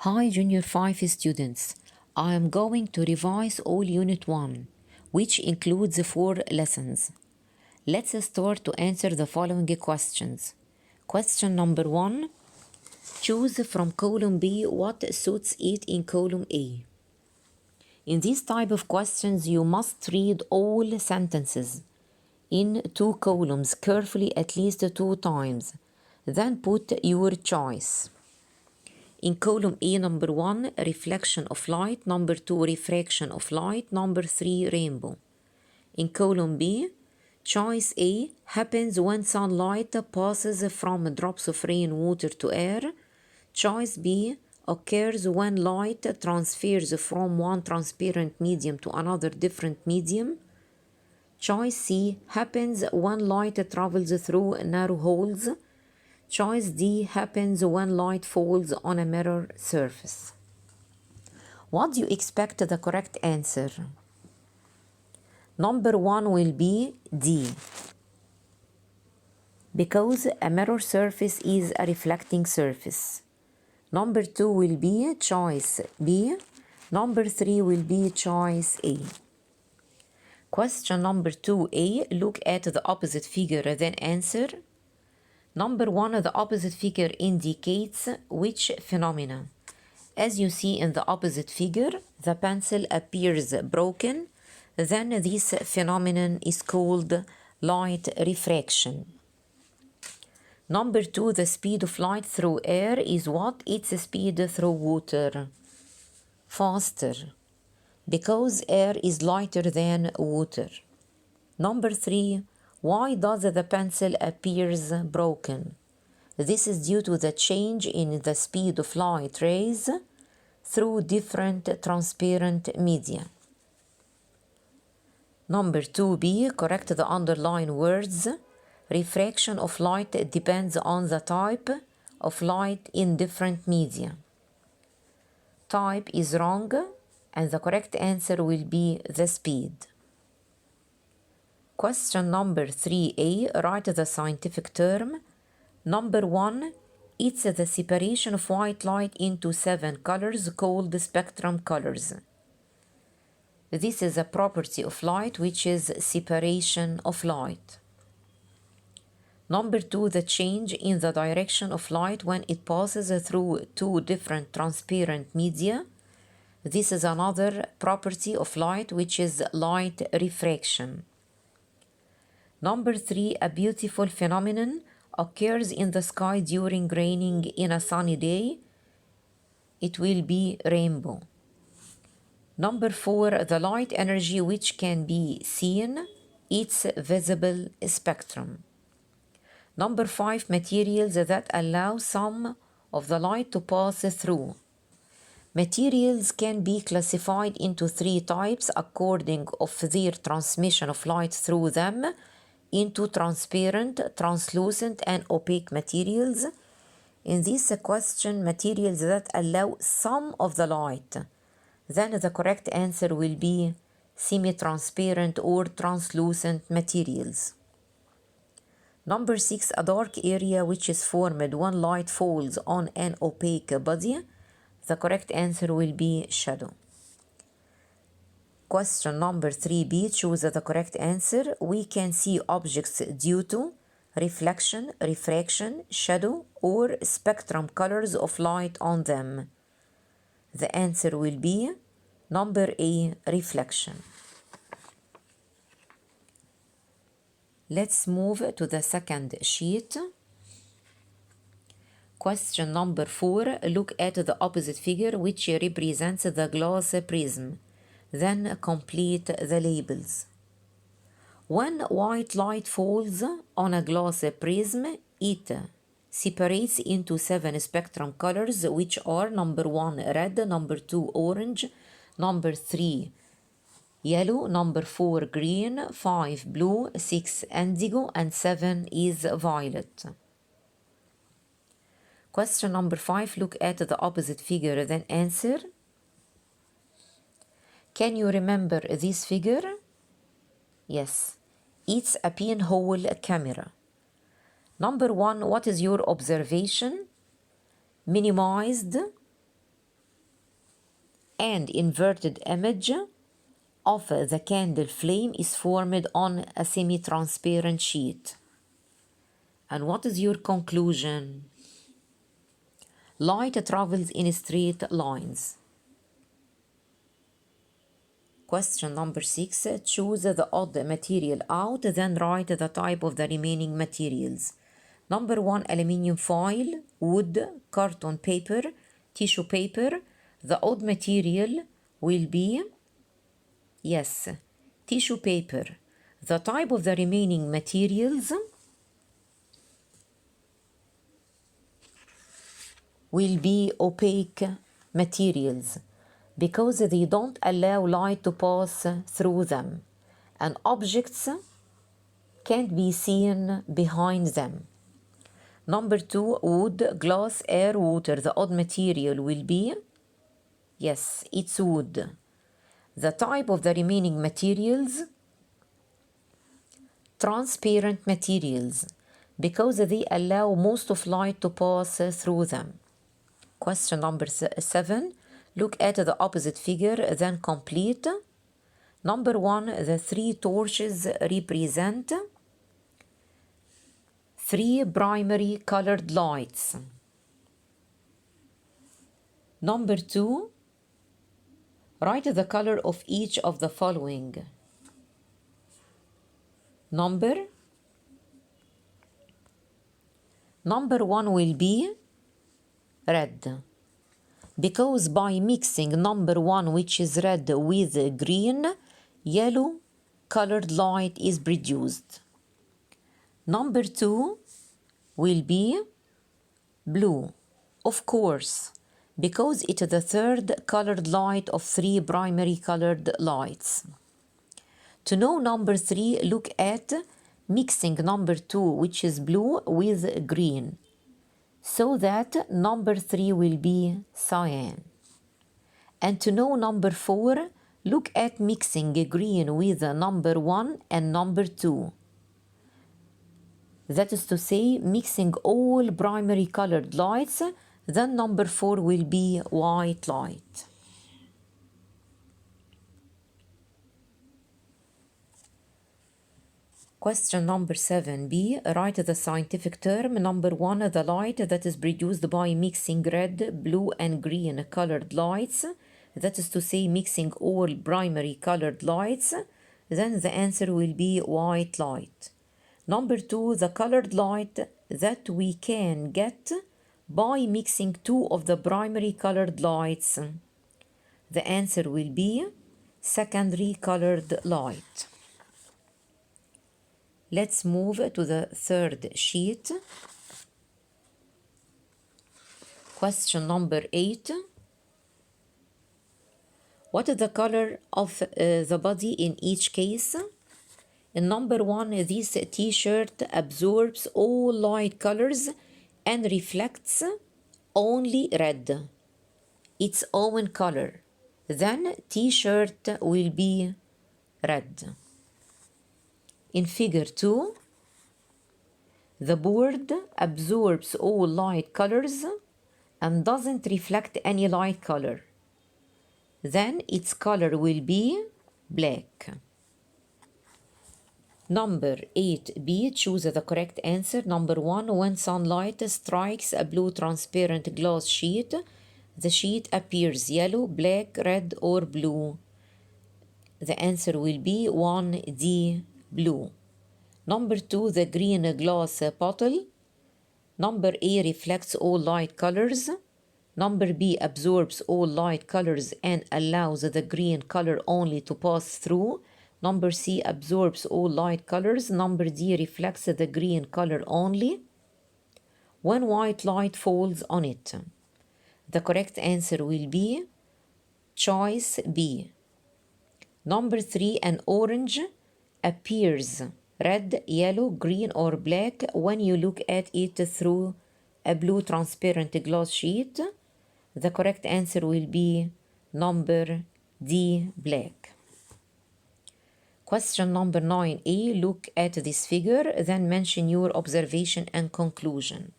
Hi Junior 5 students, I am going to revise all Unit 1, which includes 4 lessons. Let's start to answer the following questions. Question number 1. Choose from column B what suits it in column A. In this type of questions, you must read all sentences in 2 columns carefully at least 2 times. Then put your choice. In column A, number 1, reflection of light. Number 2, refraction of light. Number 3, rainbow. In column B, choice A happens when sunlight passes from drops of rainwater to air. Choice B occurs when light transfers from one transparent medium to another different medium. Choice C happens when light travels through narrow holes. Choice D happens when light falls on a mirror surface. What do you expect the correct answer? Number 1 will be D, because a mirror surface is a reflecting surface. Number 2 will be choice B. Number 3 will be choice A. Question number 2A, look at the opposite figure, then answer. Number 1, the opposite figure indicates which phenomena? As you see in the opposite figure, the pencil appears broken. Then this phenomenon is called light refraction. Number 2, the speed of light through air is what? Its speed through water. Faster, because air is lighter than water. Number 3, why does the pencil appears broken? This is due to the change in the speed of light rays through different transparent media. Number 2B, correct the underlined words. Refraction of light depends on the type of light in different media. Type is wrong, and the correct answer will be the speed. Question number 3A, write the scientific term. Number 1, it's the separation of white light into 7 colors called spectrum colors. This is a property of light, which is separation of light. Number 2, the change in the direction of light when it passes through 2 different transparent media. This is another property of light, which is light refraction. Number 3, a beautiful phenomenon occurs in the sky during raining in a sunny day. It will be rainbow. Number 4, the light energy which can be seen, its visible spectrum. Number 5, materials that allow some of the light to pass through. Materials can be classified into 3 types according of their transmission of light through them into transparent, translucent, and opaque materials. In this question, materials that allow some of the light. Then the correct answer will be semi-transparent or translucent materials. Number 6, a dark area which is formed when light falls on an opaque body. The correct answer will be shadow. Question number 3B, choose the correct answer. We can see objects due to reflection, refraction, shadow, or spectrum colors of light on them. The answer will be number A, reflection. Let's move to the second sheet. Question number 4, look at the opposite figure which represents the glass prism. Then complete the labels. When white light falls on a glass prism, it separates into 7 spectrum colors, which are number 1, red, number 2, orange, number 3, yellow, number 4, green, 5, blue, 6, indigo, and 7 is violet. Question number 5, look at the opposite figure, then answer. Can you remember this figure? Yes, it's a pinhole camera. Number 1, what is your observation? Minimized and inverted image of the candle flame is formed on a semi-transparent sheet. And what is your conclusion? Light travels in straight lines. Question number 6. Choose the odd material out, then write the type of the remaining materials. Number 1, aluminium foil, wood, carton paper, tissue paper. The odd material will be, yes, tissue paper. The type of the remaining materials will be opaque materials because they don't allow light to pass through them, and objects can't be seen behind them. Number 2, wood, glass, air, water. The odd material will be, yes, it's wood. The type of the remaining materials, transparent materials, because they allow most of light to pass through them. Question number 7. Look at the opposite figure, then complete. Number 1, the 3 torches represent 3 primary colored lights. Number 2, write the color of each of the following. Number 1 will be red, because by mixing number 1, which is red, with green, yellow colored light is produced. Number 2 will be blue, of course, because it is the third colored light of 3 primary colored lights. To know number 3, look at mixing number 2, which is blue, with green, so that number 3 will be cyan. And to know number 4, look at mixing green with number 1 and number 2. That is to say, mixing all primary colored lights, then number 4 will be white light. Question number 7b. Write the scientific term. Number 1, the light that is produced by mixing red, blue, and green colored lights. That is to say, mixing all primary colored lights. Then the answer will be white light. Number 2, the colored light that we can get by mixing 2 of the primary colored lights. The answer will be secondary colored light. Let's move to the third sheet. Question number 8. What is the color of the body in each case? In number 1, this t-shirt absorbs all light colors and reflects only red, its own color. Then t-shirt will be red. In figure 2, the board absorbs all light colors and doesn't reflect any light color. Then its color will be black. Number 8b, choose the correct answer. Number 1, when sunlight strikes a blue transparent glass sheet, the sheet appears yellow, black, red, or blue. The answer will be 1d, blue. Number 2, the green glass bottle. Number A reflects all light colors. Number B absorbs all light colors and allows the green color only to pass through. Number C absorbs all light colors. Number D reflects the green color only when white light falls on it. The correct answer will be choice B. Number 3, an orange appears red, yellow, green, or black when you look at it through a blue transparent glass sheet. The correct answer will be number D, black. Question number 9a. Look at this figure, then mention your observation and conclusion.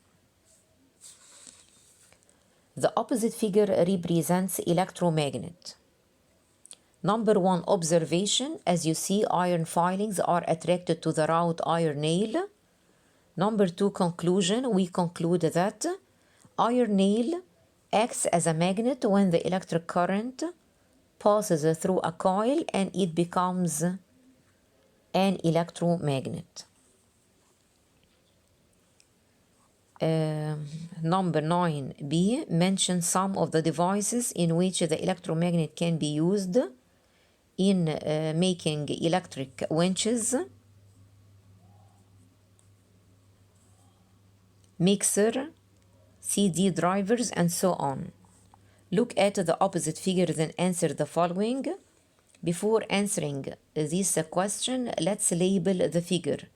The opposite figure represents electromagnet. Number 1 observation, as you see, iron filings are attracted to the wrought iron nail. Number 2 conclusion, we conclude that iron nail acts as a magnet when the electric current passes through a coil and it becomes an electromagnet. Number 9b, mention some of the devices in which the electromagnet can be used in making electric winches, mixer, CD drivers, and so on. Look at the opposite figure, then answer the following. Before answering this question, let's label the figure,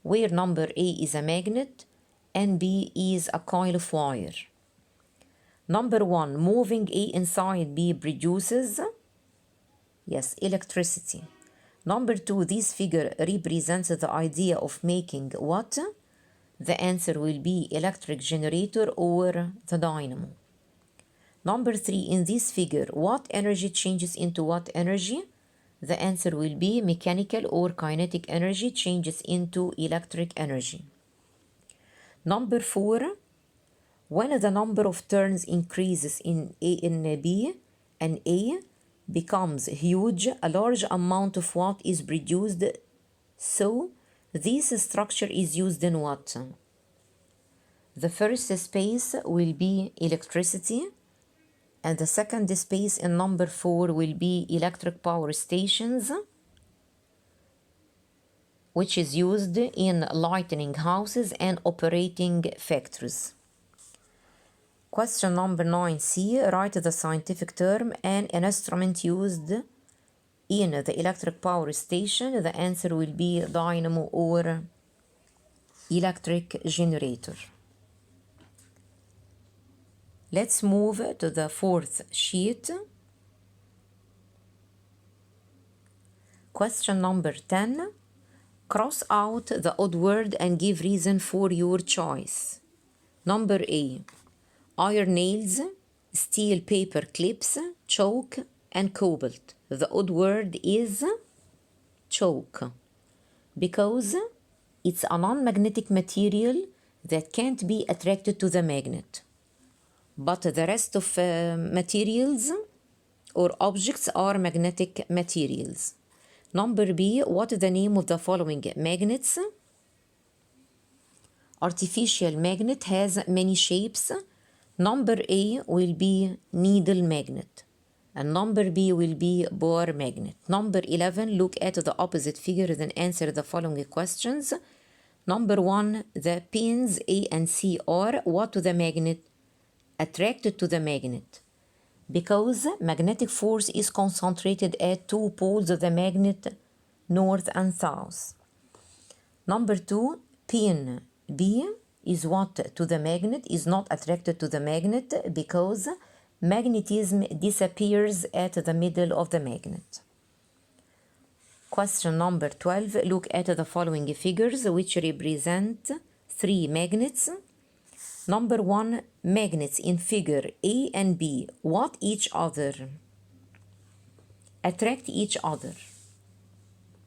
where number A is a magnet and B is a coil of wire. Number 1, moving A inside B produces, yes, electricity. Number 2, this figure represents the idea of making what? The answer will be electric generator or the dynamo. Number 3, in this figure, what energy changes into what energy? The answer will be mechanical or kinetic energy changes into electric energy. Number 4, when the number of turns increases in B and A becomes huge, a large amount of what is produced. So this structure is used in what? The first space will be electricity, and the second space in number 4 will be electric power stations, which is used in lighting houses and operating factories. Question number 9c, write the scientific term and an instrument used in the electric power station. The answer will be dynamo or electric generator. Let's move to the fourth sheet. Question number 10. Cross out the odd word and give reason for your choice. Number A, iron nails, steel paper clips, chalk, and cobalt. The odd word is chalk because it's a non-magnetic material that can't be attracted to the magnet. But the rest of materials or objects are magnetic materials. Number B, what is the name of the following magnets? Artificial magnet has many shapes. Number A will be needle magnet, and number B will be bar magnet. Number 11, look at the opposite figure and answer the following questions. Number 1, the pins A and C are what to the magnet? Attracted to the magnet, because magnetic force is concentrated at 2 poles of the magnet, north and south. Number 2, pin B is what to the magnet, is not attracted to the magnet because magnetism disappears at the middle of the magnet. Question number 12, look at the following figures which represent 3 magnets. Number 1, magnets in figure A and B, what each other? Attract each other.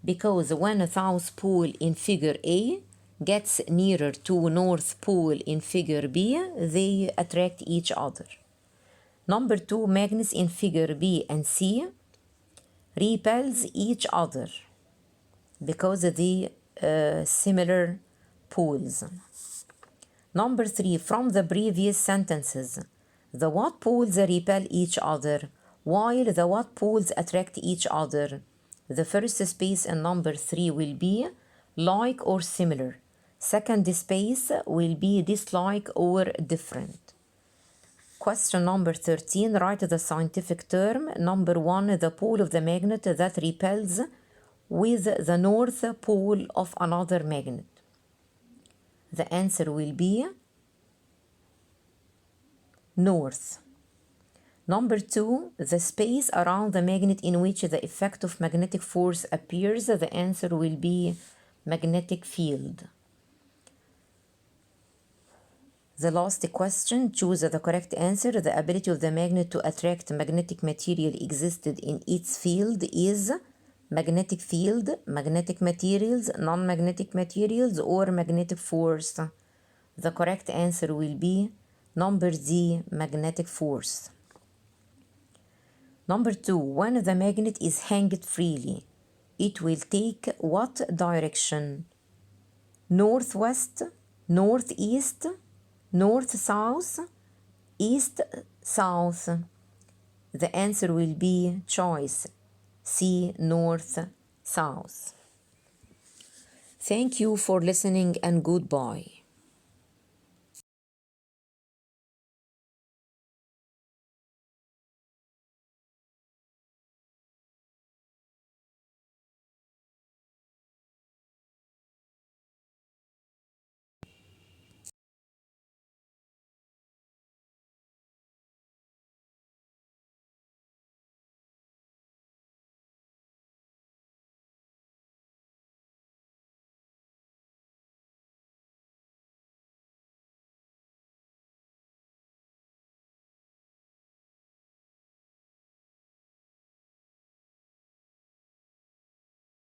Because when a south pole in figure A gets nearer to north pole in figure B, they attract each other. Number 2, magnets in figure B and C repels each other because of the similar poles. Number 3, from the previous sentences, the what poles repel each other, while the what poles attract each other. The first space in number 3 will be like or similar. Second space will be dislike or different. Question number 13, write the scientific term. Number 1, the pole of the magnet that repels with the north pole of another magnet. The answer will be north. Number 2, the space around the magnet in which the effect of magnetic force appears. The answer will be magnetic field. The last question, choose the correct answer. The ability of the magnet to attract magnetic material existed in its field is magnetic field, magnetic materials, non-magnetic materials, or magnetic force. The correct answer will be number D, magnetic force. Number 2, when the magnet is hanged freely, it will take what direction? Northwest, northeast, north-south, east-south. The answer will be choice C, north-south. Thank you for listening and goodbye.